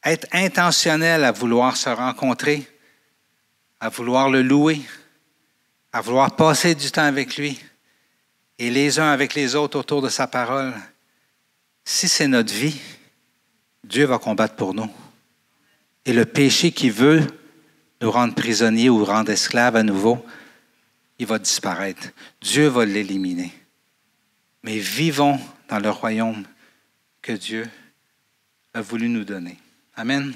Speaker 1: être intentionnel à vouloir se rencontrer, à vouloir le louer, à vouloir passer du temps avec lui et les uns avec les autres autour de sa parole. Si c'est notre vie, Dieu va combattre pour nous. Et le péché qui veut nous rendre prisonniers ou rendre esclaves à nouveau, il va disparaître. Dieu va l'éliminer. Mais vivons dans le royaume que Dieu a voulu nous donner. Amen.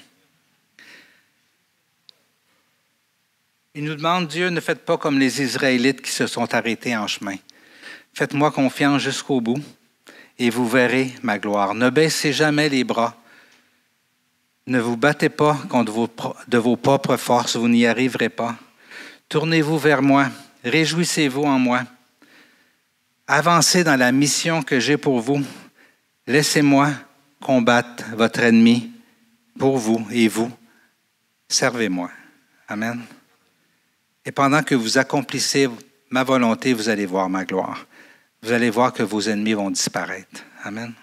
Speaker 1: Il nous demande, Dieu, ne faites pas comme les Israélites qui se sont arrêtés en chemin. Faites-moi confiance jusqu'au bout et vous verrez ma gloire. Ne baissez jamais les bras. Ne vous battez pas contre de vos propres forces, vous n'y arriverez pas. Tournez-vous vers moi, réjouissez-vous en moi. Avancez dans la mission que j'ai pour vous. Laissez-moi combattre votre ennemi pour vous et vous. Servez-moi. Amen. Et pendant que vous accomplissez ma volonté, vous allez voir ma gloire. Vous allez voir que vos ennemis vont disparaître. Amen.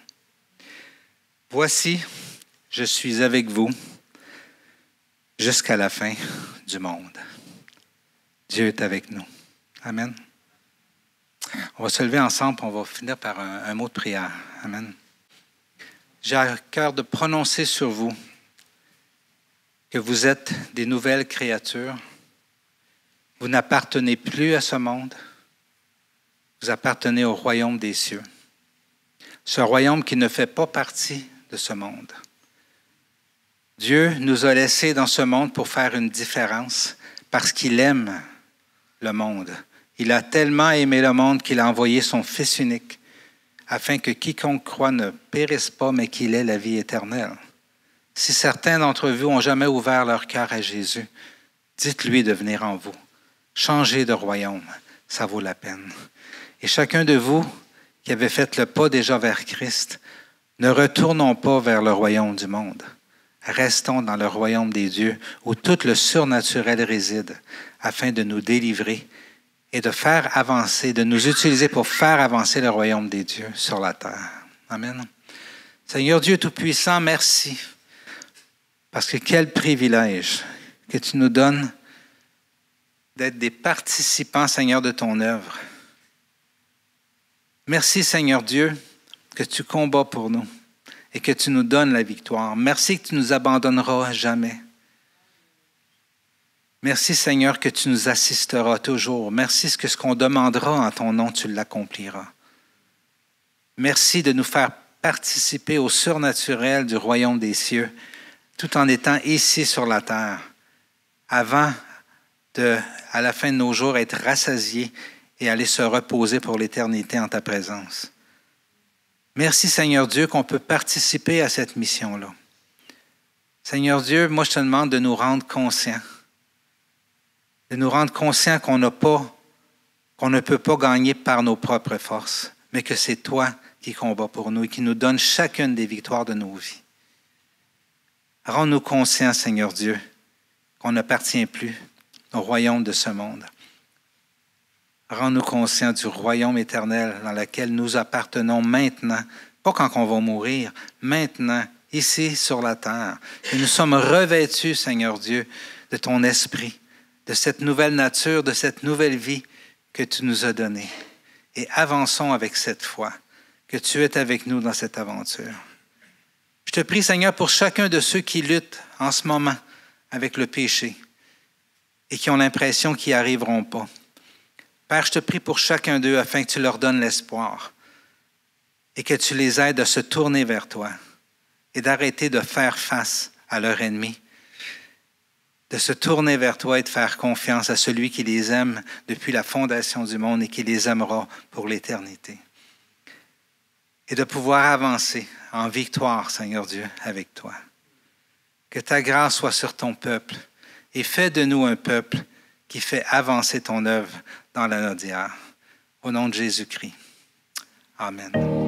Speaker 1: Voici, je suis avec vous jusqu'à la fin du monde. Dieu est avec nous. Amen. On va se lever ensemble et on va finir par un mot de prière. Amen. J'ai à cœur de prononcer sur vous que vous êtes des nouvelles créatures. Vous n'appartenez plus à ce monde. Vous appartenez au royaume des cieux. Ce royaume qui ne fait pas partie de ce monde. Dieu nous a laissés dans ce monde pour faire une différence parce qu'il aime le monde. Il a tellement aimé le monde qu'il a envoyé son Fils unique afin que quiconque croit ne périsse pas, mais qu'il ait la vie éternelle. Si certains d'entre vous n'ont jamais ouvert leur cœur à Jésus, dites-lui de venir en vous. Changez de royaume, ça vaut la peine. Et chacun de vous qui avez fait le pas déjà vers Christ, ne retournons pas vers le royaume du monde. Restons dans le royaume des dieux où tout le surnaturel réside afin de nous délivrer et de faire avancer, de nous utiliser pour faire avancer le royaume des dieux sur la terre. Amen. Seigneur Dieu Tout-Puissant, merci. Parce que quel privilège que tu nous donnes d'être des participants, Seigneur, de ton œuvre. Merci, Seigneur Dieu, que tu combats pour nous et que tu nous donnes la victoire. Merci que tu ne nous abandonneras jamais. Merci, Seigneur, que tu nous assisteras toujours. Merci que ce qu'on demandera en ton nom, tu l'accompliras. Merci de nous faire participer au surnaturel du royaume des cieux, tout en étant ici sur la terre, avant de, à la fin de nos jours, être rassasiés et aller se reposer pour l'éternité en ta présence. Merci, Seigneur Dieu, qu'on peut participer à cette mission-là. Seigneur Dieu, moi, je te demande de nous rendre conscients. De nous rendre conscients qu'on ne peut pas gagner par nos propres forces, mais que c'est toi qui combats pour nous et qui nous donne chacune des victoires de nos vies. Rends-nous conscients, Seigneur Dieu, qu'on n'appartient plus au royaume de ce monde. Rends-nous conscients du royaume éternel dans lequel nous appartenons maintenant, pas quand on va mourir, maintenant, ici sur la terre. Et nous sommes revêtus, Seigneur Dieu, de ton esprit, de cette nouvelle nature, de cette nouvelle vie que tu nous as donnée. Et avançons avec cette foi, que tu es avec nous dans cette aventure. Je te prie, Seigneur, pour chacun de ceux qui luttent en ce moment avec le péché et qui ont l'impression qu'ils n'y arriveront pas. Père, je te prie pour chacun d'eux afin que tu leur donnes l'espoir et que tu les aides à se tourner vers toi et d'arrêter de faire face à leur ennemi, de se tourner vers toi et de faire confiance à celui qui les aime depuis la fondation du monde et qui les aimera pour l'éternité. Et de pouvoir avancer en victoire, Seigneur Dieu, avec toi. Que ta grâce soit sur ton peuple et fais de nous un peuple qui fait avancer ton œuvre dans la Naudière. Au nom de Jésus-Christ. Amen.